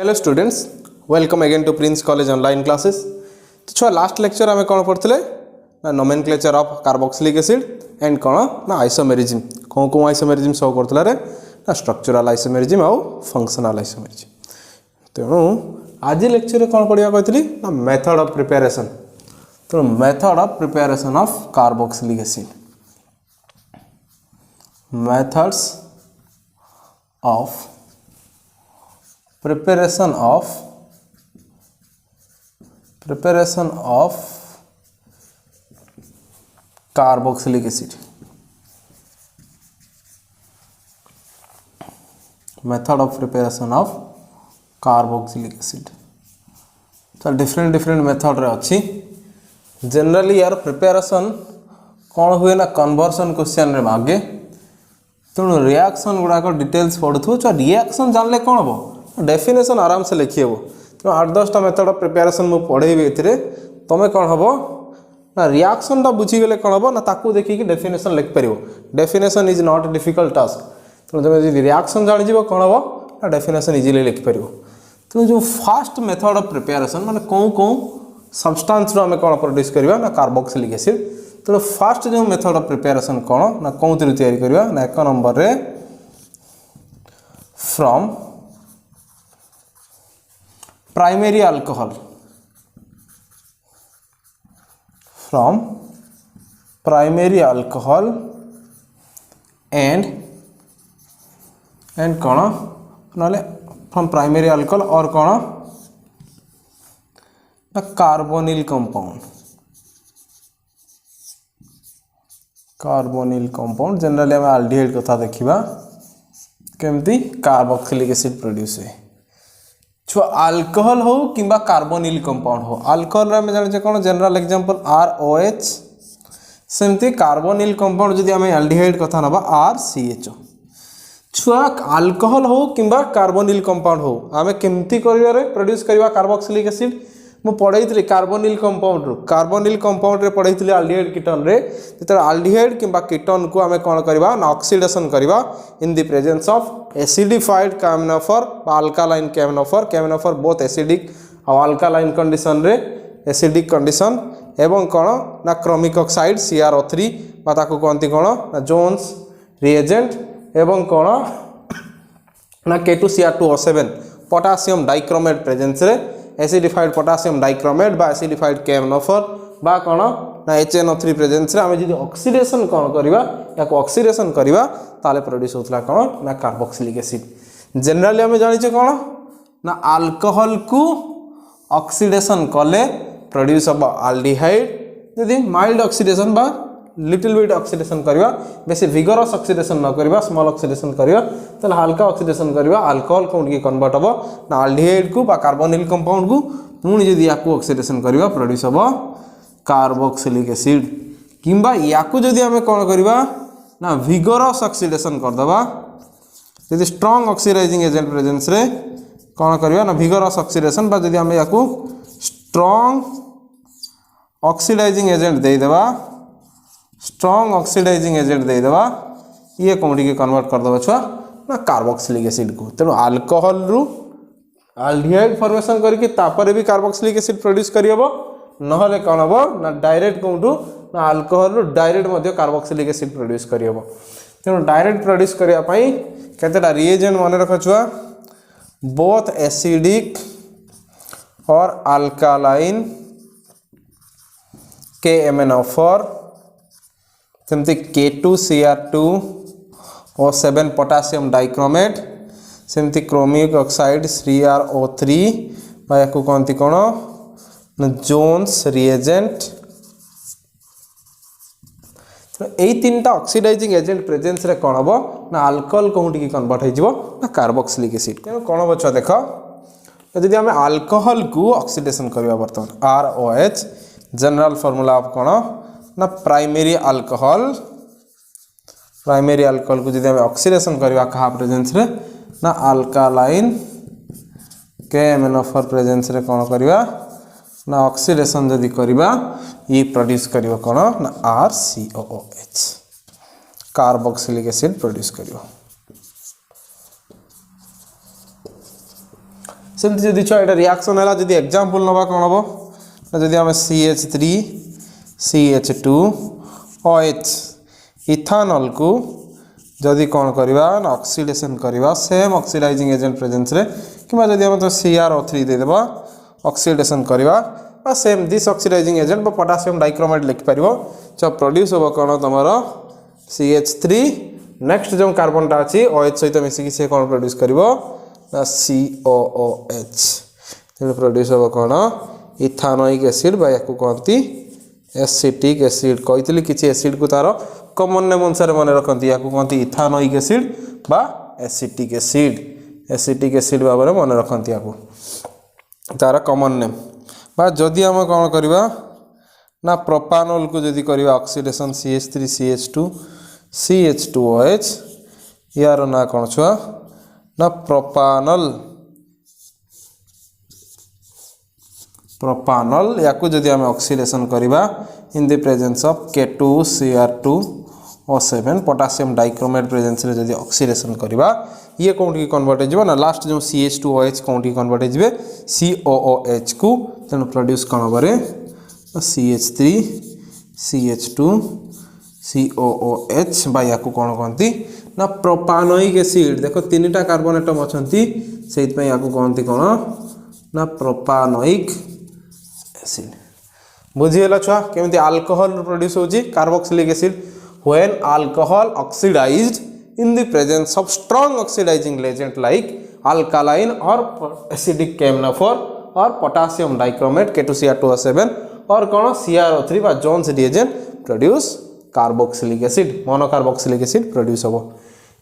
Hello students, welcome again to Prince College online classes. तो छुआ last lecture आमे कोन पढ़थिले ना nomenclature of carboxylic acid and कोन ना isomerism को आइसोमेरिज्म सो करथला रे ना स्ट्रक्चरल आइसोमेरिज्म और फंक्शनल आइसोमेरिज्म. तेणु आज लेक्चर रे कोन पढ़िया कहथली ना मेथड ऑफ प्रिपरेशन. तो method of preparation of carboxylic acid, methods of preparation of carboxylic acid. Method of preparation of carboxylic acid. So different method रे अच्छी. Generally यार preparation कौन हुए ना conversion question रे मागे. तेणु रिएक्शन गुड़ाक डिटेल्स पढ़ुथु तो रिएक्शन जानले कौन हम डेफिनेशन आराम से लिखी हे. तो 8-10टा मेथड ऑफ प्रिपरेशन मु पढ़ेबी एथिरे तमे कौन हम ना रिएक्शन टा बुझी गेले कौन हम ना ताकू देखि कि डेफिनेशन लिख परिबो. Definition is not difficult task. तो तमे जे रिएक्शन जानि जिवो कौन हम ना डेफिनेशन इजीली लिख परिबो. तो जो फर्स्ट मेथड ऑफ प्रिपरेशन माने को सब्सटेंस रो हमें कौन प्रोड्यूस करबा ना कार्बोक्सिलिक एसिड. तो फास्ट जो मेथड ऑफ प्रिपरेशन कौन ना कौन तैयारी करवा ना एक नंबर रे फ्रॉम प्राइमरी अल्कोहल एंड कौन ना फ्रॉम प्राइमरी अल्कोहल और कौन ना कार्बोनिल कंपाउंड जनरली आम आल्डिहाइड कथा देखा केमती कार्बोक्सिलिक एसिड प्रोड्यूस हुए. छो अल्कोहल हो किंबा कार्बोनिल कंपाउंड हो. अल्कोहल रे जाने कौन जनरल एग्जांपल ROH, सेमती कार्बोनिल कंपाउंड जदि आम आल्डिहाइड कथा नबा RCHO. छुआ अल्कोहल हो किंबा कार्बोनिल कंपाउंड हो आम केमती करिवारे प्रोड्यूस करवा कार्बोक्सिलिक एसिड. मु पढ़ाई कार्बोनिल कंपाउंड रे पढ़ाई आल्डिहाइड कीटन रे जेते आल्डिहाइड किंबा कीटन को आमे कोन करबा ना ऑक्सीडेशन करबा in the presence of acidified कैमनोफर बा अल्कालाइन कैमनोफर बोथ एसिडिक और अल्कालाइन कंडीशन रे एसिडिक कंडीशन एवं कोन ना क्रोमिक ऑक्साइड CrO3 बा ताको कोनती कोन ना जोन्स रिएजेंट एवं कोन ना K2Cr2O7 पोटेशियम डाइक्रोमेट प्रेजेंस रे एसिडिफाइड पोटेशियम डाइक्रोमेट बा एसिडिफाइड कैमनोफर बा कोन ना HNO3 प्रेजेंस रे आमे जदि ऑक्सीडेशन कोन करबा या को ऑक्सीडेशन करबा ताले प्रोड्यूस होतला कोन ना कार्बोक्सिलिक एसिड. जनरली आमे जानि छै कोन ना अल्कोहल को ऑक्सीडेशन कले प्रोड्यूस होबा आल्डिहाइड. जदि माइल्ड ऑक्सीडेशन बा लिटिल बिट ऑक्सीडेशन करबा बेसी विगरस ऑक्सीडेशन न करबा स्मॉल ऑक्सीडेशन करबा तले हल्का ऑक्सीडेशन करबा अल्कोहल कोन की कन्वर्ट होबो ना आल्डिहाइड को बा कार्बोनिल कंपाउंड को पुणी जदि याकू ऑक्सीडेशन करबा प्रोड्यूस होबो कार्बोक्सिलिक एसिड. किंबा याकू जदि हमें कोन करबा ना विगरस ऑक्सीडेशन कर दबा जदि स्ट्रांग ऑक्सीडाइजिंग एजेंट प्रेजेंस रे कोन करबा ना विगरस ऑक्सीडेशन बा जदि हमें याकू स्ट्रांग ऑक्सीडाइजिंग एजेंट दे देबा ये कौन के कन्वर्ट कर दबा छुआ ना कार्बोक्सिलिक एसिड को. तेणु अल्कोहल रु आल्डिहाइड फॉर्मेशन करके तापर भी कार्बोक्सिलिक एसिड प्रोड्यूस करियबो नहले कोन हबो ना डायरेक्ट कोंटू ना अल्कोहल रु डायरेक्ट मध्ये कार्बोक्सिलिक एसिड प्रोड्यूस करियबो. तेणु डायरेक्ट प्रोड्यूस करिया पई केतेटा रिएजेंट माने रख छुआ बोथ एसिडिक और अल्कालाइन KMnO4 सेमती K2Cr2O7 पोटेशियम डाइक्रोमेट सेमती क्रोमिक ऑक्साइड CrO3 बा याकू कोनती कोन ना जोन्स रिएजेंट. तो एई तीनटा ऑक्सीडाइजिंग एजेंट प्रेजेंस रे कोन हबो ना अल्कोहल कोंटी की कन्वर्ट हो जिवो ना कार्बोक्सिलिक एसिड. तेनो कोन बछ देखो जदि हम अल्कोहल को ऑक्सीडेशन करबा बर्तमान ROH general formula of cone ना प्राइमरी अल्कोहल को जदि हम ऑक्सीडेशन करबा कहा प्रेजेंस रे ना अल्कालाइन KMnO4 प्रेजेंस रे कोन करबा ना ऑक्सीडेशन जदि करबा ये प्रोड्यूस करिवो कोन ना RCOOH कार्बोक्सिलिक एसिड प्रोड्यूस करिवो. सेमती जदि छुआ एटा रिएक्शन है जदि एग्जांपल नबा कोन हबो जदि हम CH3 CH2 OH इथानॉल को जदि कौन करवा ना ऑक्सीडेशन करवा सेम ऑक्सीडाइजिंग एजेंट प्रेजेंस रे किबा जदि हम तो CrO3 दे देबा ऑक्सीडेशन करवा बा सेम दिस ऑक्सीडाइजिंग एजेंट बा पोटेशियम डाइक्रोमेट लिख परिबो जो प्रोड्यूस हो कोन तमरो CH3 नेक्स्ट जो कार्बन टा अछि OH सहित मिसी कि से कोन प्रोड्यूस करबो ना COOH तो प्रोड्यूस हो कोन इथानोइक एसिड बा याकू कहंती एसिटिक एसिड कहितली किछि एसिड को तारो कॉमन नेम अनुसार मन रखंती याकू कहंती इथानोइक एसिड बा एसिटिक एसिड बाबरे मन रखंती याकू तार कॉमन नेम बा जदि हम कोन करबा ना प्रोपानोल को जदि करबा ऑक्सीडेशन CH3 CH2 CH2OH यार ना कोन छुआ ना प्रोपानोल याकू जदि हम ऑक्सीडेशन करबा in the presence of K2Cr2O7 potassium dichromate presence रे जदि ऑक्सीडेशन करबा ये कोंठी कन्वर्ट हो जिवो ना लास्ट जो CH2OH कोंठी कन्वर्ट हो जिवे COOH को तेन प्रोड्यूस कोन बरे CH3 CH2 COOH बा याकू कोन कहंती ना प्रोपानोइक एसिड देखो तीनटा कार्बन एटम अछंती सेइत पय याकू कहंती कोन ना प्रोपानोइक एसिड बुझिएला छुआ केमती अल्कोहल प्रोड्यूस होची carboxylic acid when alcohol oxidized in the presence of strong oxidizing agent like alkaline or acidic camphor or potassium dichromate K2Cr2O7 or कौन CrO3 बा Jones reagent produce carboxylic acid monocarboxylic acid produce होबो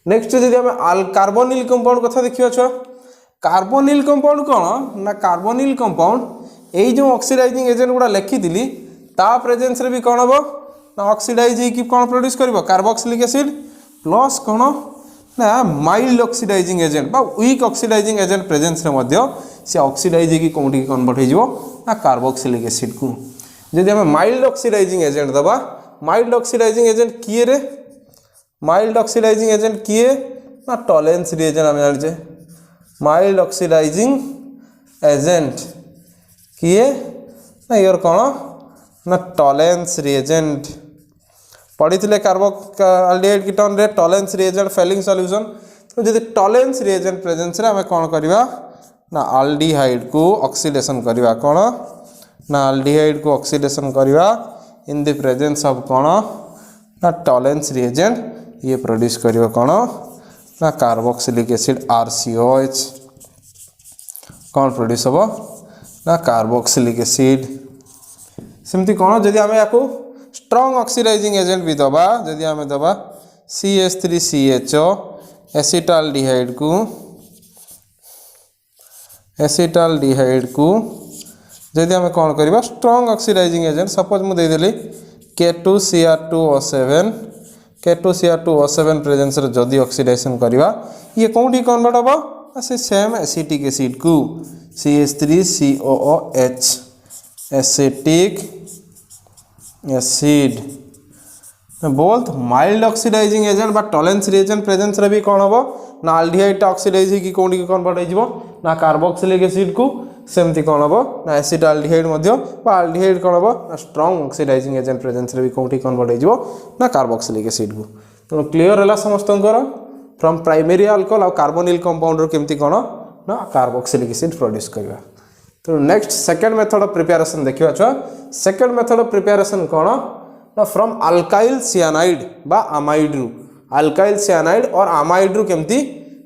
next जदि हम carbonyl compound कथा देखियो छ carbonyl compound कोन ना carbonyl compound एई जो ऑक्सीडाइजिंग एजेंट गुडा लिखि दिली ता प्रेजेंस रे भी कोन होबो ना ऑक्सीडाइज की कोन प्रोड्यूस करबो कार्बोक्सिलिक एसिड प्लस कौन ना माइल्ड ऑक्सीडाइजिंग एजेंट बा वीक ऑक्सीडाइजिंग एजेंट प्रेजेंस रे मध्य से ऑक्सीडाइज की कोंठी कन्वर्ट हो जिवो ना कार्बोक्सिलिक एसिड को जदि हम माइल्ड ऑक्सीडाइजिंग एजेंट दबा माइल्ड ऑक्सीडाइजिंग एजेंट किए रे माइल्ड ऑक्सीडाइजिंग एजेंट किए ना टॉलेंस रिएजेंट हम जान छे माइल्ड ऑक्सीडाइजिंग एजेंट किए ना यार कौन ना टॉलेंस रिएजेंट पढ़ी कार्बोक्सिलिक कीटन रे टॉलेंस रिएजेंट फेलिंग सॉल्यूशन तो जदि टॉलेंस रिएजेंट प्रेजेंस रे हमें कौन करबा ना आल्डिहाइड को ऑक्सीडेशन करबा कौन ना आल्डिहाइड को ऑक्सीडेशन करबा इन द प्रेजेंस ऑफ कौन ना टॉलेंस रिएजेंट ये प्रोड्यूस करबा कौन ना कार्बोक्सिलिक एसिड RCOH कौन प्रोड्यूस होबो ना कार्बोक्सिलिक एसिड सेमती कौन जदि हमें याको स्ट्रॉन्ग ऑक्सीडाइजिंग एजेंट भी दबा जदि हमें दबा CH3CHO एसिटाल्डिहाइड को जदि हमें कौन करबा स्ट्रॉन्ग ऑक्सीडाइजिंग एजेंट सपोज मु दे देली K2Cr2O7 प्रेजेंस रे जदि ऑक्सीडेशन करबा ये कोंठी कन्वर्ट होबो से सेम एसिटिक एसिड को CH3COOH acetic acid both mild oxidizing agent बा टॉलेंस रिएजेंट प्रेजेंस रे भी कौन होबो ना आल्डिहाइड ऑक्सीडाइज की कोंडी के कन्वर्ट हो जिवो ना कार्बोक्सिलिक एसिड को सेमती कौन होबो ना एसिटाल्डिहाइड मध्य बा आल्डिहाइड कौन होबो ना स्ट्रांग ऑक्सीडाइजिंग एजेंट प्रेजेंस रे भी कोंडी कन्वर्ट हो जिवो ना कार्बोक्सिलिक एसिड को तो क्लियर होला समस्तंकर फ्रॉम प्राइमरी अल्कोहल और कार्बोनिल कंपाउंड रो केमती कौन ना कार्बोक्सिलिक एसिड प्रोड्यूस करबा तो next second method of preparation देखियो छ सेकंड मेथड ऑफ प्रिपरेशन कौन ना फ्रॉम अल्काइल साइनाइड बा अमाइड रू अल्काइल साइनाइड और अमाइड रू केमती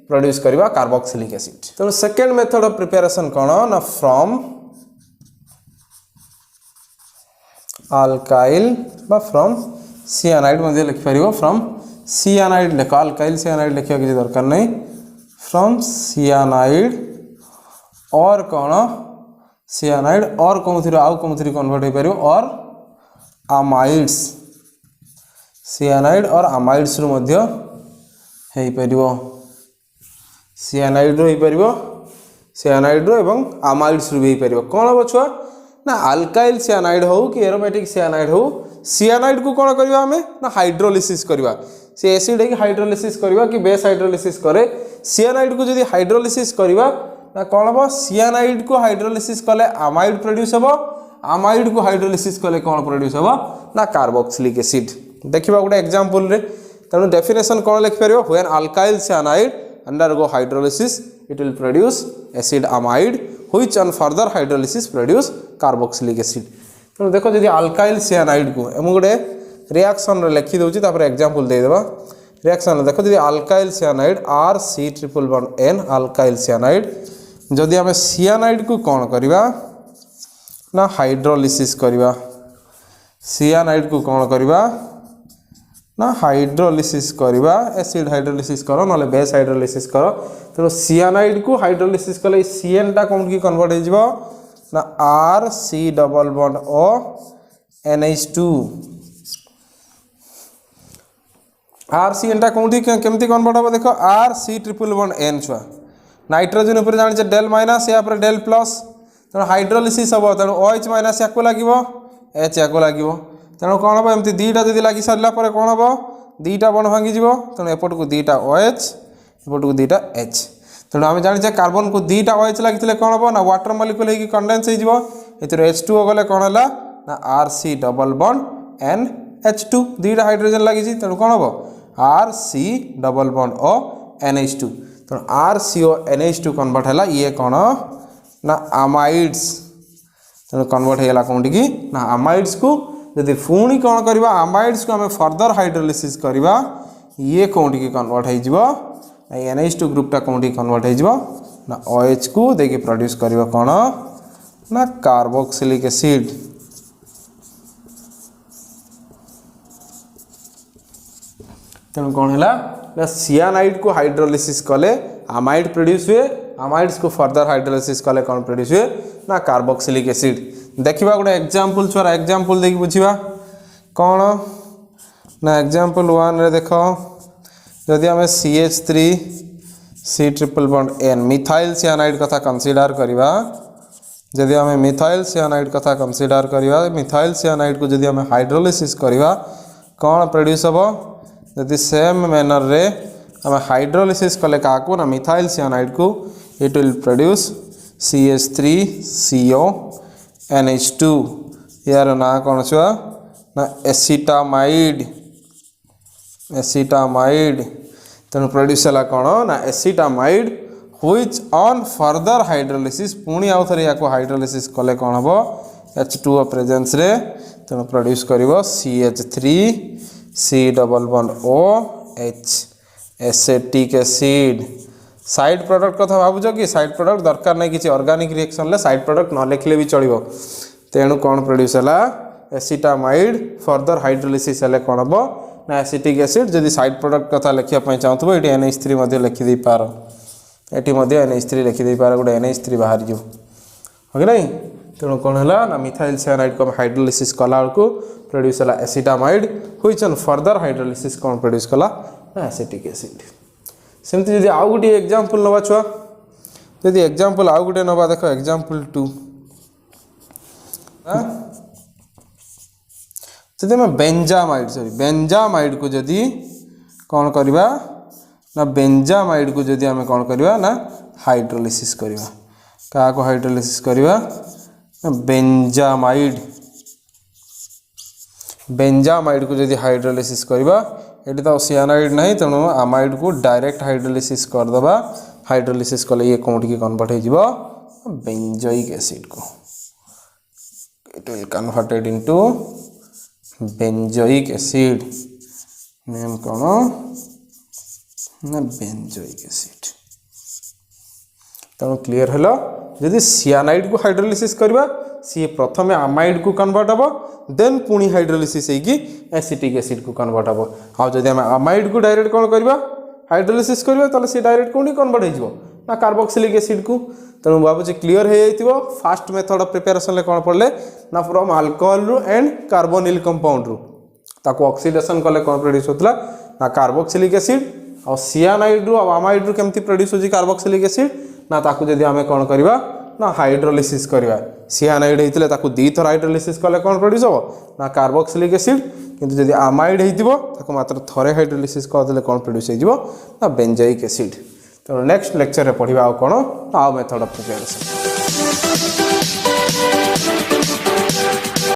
प्रोड्यूस करबा कार्बोक्सिलिक एसिड तो सेकंड मेथड ऑफ प्रिपरेशन कौन ना फ्रॉम अल्काइल बा फ्रॉम साइनाइड मध्ये लिख परिबो फ्रॉम साइनाइड लेख अल्काइल साइनाइड लिखियो कि दरकार नहीं फ्रॉम साइनाइड और कौन साइनाइड और कौनथिरो आउ कौनथिरो कन्वर्ट हो परिबो और अमाइड्स साइनाइड और अमाइड्स रो मध्य हेई परिबो साइनाइड रो हेई परिबो साइनाइड रो एवं अमाइड्स रो भी हेई परिबो कोन हो छुआ ना अल्काइल साइनाइड हो कि एरोमेटिक साइनाइड हो साइनाइड को कोन करबा हमें ना हाइड्रोलिसिस करबा से एसिड है कि हाइड्रोलिसिस करबा कि बेस हाइड्रोलिसिस करे साइनाइड को जदी हाइड्रोलिसिस करबा ना कौन हम सियानाइड को हाइड्रोलिसिस कले अमाइड प्रोड्यूस हम अमाइड को हाइड्रोलिसिस कले कौन प्रोड्यूस हम ना कार्बोक्सिलिक एसिड देखा गोटे एग्जांपल रे तेणु डेफिनेशन कौन लिखिपर when alkyl cyanide undergo hydrolysis it will produce acid amide which on further hydrolysis produce carboxylic acid तेणु देखो जदि अल्काइल साइनाइड को एम गोटे रिएक्शन रे लिखि दउची तापर एग्जांपल दे देबा रिएक्शन देखो जदि alkyl cyanide R(C(N alkyl cyanide जदि आम सियानाइड को कौन करवा ना हाइड्रोलिसिस करवा सियानाइड को कौन करवा ना हाइड्रोलिसिस करवा एसिड हाइड्रोलिसिस करो ना बेस हाइड्रोलिसिस करो तेणु सियानाइड को हाइड्रोलिसिस कले सीएन टा कौन की कन्वर्ट हो ना R(C)O NH2 RCN टा कौन केमती कन्वर्ट हम देखो R(C)N छुआ नाइट्रोजन ऊपर जानी डेल माइनस या डेल प्लस तेणु हाइड्रोलिसिस हम तेणु OH माइनस या लगे H या लगे तेणु कौन हम एमती दुईटा जब लगी सारा कौन हम दुईटा बण भांगी तेणु एपट को दुईटा OH एपट को दुईटा H तेणु आम जाने कार्बन को दुईटा OH लगी कौन हम ना वाटर मलिक्यूल होगी कंडेन्स हो H2O गले कौन है ना RC(N)H2 दुईटा हाइड्रोजन लगी तेणु कौन हम RC(O NH2 तेणु RCO NH2 कन्वर्ट है ये कौन ना अमाइड्स तेणु कन्वर्ट होगा कौन की ना अमाइड्स को जदि पुणी कौन करवा अमाइड्स को आम फर्दर हाइड्रोलिसिस करवा ये कौन की कन्वर्ट हो NH2 ग्रुपटा कौन की कन्वर्ट हो ना OH को देखिए प्रोड्यूस करवा कौन ना कार्बोक्सिलिक एसिड तेणु कौन है ना सियानाइड को हाइड्रोलिसिस कले अमाइड प्रोड्यूस हुए अमाइड्स को फर्दर हाइड्रोलिसिस कले कौन प्रोड्यूस हुए ना कार्बोक्सिलिक एसिड देखा गोटे एग्जांपल छुआ एग्जांपल देखिए बुझा कौन ना एग्जांपल 1 रे देख जदि आम CH3C(N) मिथाइल साइनाइड कथा कंसीडर करवा जदि आम मिथाइल साइनाइड कथा कंसीडर करवा मिथाइल साइनाइड को जदि आम हाइड्रोलिसिस करवा कौन प्रोड्यूस हम जदि सेम मैनर रे आम हाइड्रोलिसिस कले क्या ना मिथाइल साइनाइड को it will produce CH3CO NH2 यार ना कौन छुआ ना एसिटामाइड तेणु प्रोड्यूस है कौन ना acetamide which on further hydrolysis पुणी आउ थे या हाइड्रोलिसिस कले कौन हम H2O प्रेजेंस रे तेणु प्रोड्यूस कर CH3C(OH) acetic acid side product कथा भावुच कि साइड प्रोडक्ट दरकार नहीं किसी ऑर्गेनिक रिएक्शन ले साइड प्रोडक्ट न लिखले भी चलो तेणु कौन प्रोड्यूस है एसिटामाइड फर्दर हाइड्रोलिसिस है कौन हम ना एसिटिक एसिड जदि साइड प्रोडक्ट कथा लिखापी चाहूब ये NH3 लिखिदे पार ये NH3 लिखिदे पार गोटे NH3 बाहर जो हो कि नहीं तेणु कौन है ना मिथाइल साइनाइड को हाइड्रोलिसिस कला को प्रोड्यूस है acetamide which on further hydrolysis कौन प्रोड्यूस कला ना एसिटिक एसिड सेमती जदि आउ गोटे एग्जांपल नवा छुआ जदि एग्जांपल आउ गोटे नवा देख एग्जांपल 2 जदि आम बेंजामाइड को जदि कौन करवा ना बेंजामाइड को जदि आम कौन करवा ना हाइड्रोलिसिस करवा क्या को हाइड्रोलिसिस करवा बेंजामाइड को जदि हाइड्रोलिसिस करवा ये तो सियानाइड नहीं तेणु अमाइड को डायरेक्ट हाइड्रोलिसिस करदे हाइड्रोलिसिस कले ये कौन की कन्वर्ट हो बेंजोइक एसिड को it will converted into benzoic acid name कौन ना बेंजोइक एसिड तेणु क्लीयर है जदि सियानाइड को हाइड्रोलिसिस करवा सी प्रथम अमाइड को कन्वर्ट हम देन पुणी हाइड्रोलिसिस होगी एसिटिक एसिड को कन्वर्ट हम आउ जदि आम अमाइड को डायरेक्ट कौन करवा हाइड्रोलिसिस करवा तो सी डायरेक्ट कौन कन्वर्ट हो ना कार्बोक्सिलिक एसिड को तेणु भावुँ क्लीयर हो फास्ट मेथड ऑफ प्रिपरेशन कौन पढ़ले ना फ्रॉम अल्कोहल रु एंड कार्बोनिल कंपाउंड रु ताको ऑक्सीडेशन कले कौन प्रोड्यूस होता ना कार्बोक्सिलिक एसिड और सियानाइड रु अमाइड रु केमती प्रोड्यूस होची कार्बोक्सिलिक एसिड ना ताको जदि आम कौन करवा ना हाइड्रोलिसिस करवा सियानाइड होते ताको दी थर हाइड्रोलिसिस कले कौन प्रोड्यूस हो ना कार्बोक्सिलिक एसिड किंतु जदि अमाइड हो मात्र थरे हाइड्रोलिसिस करदे कौन प्रोड्यूस हो ना बेंजोइक एसिड तो नेक्स्ट लेक्चर रे पढ़िबा आ कोन आ मेथड ऑफ प्रिपरेशन।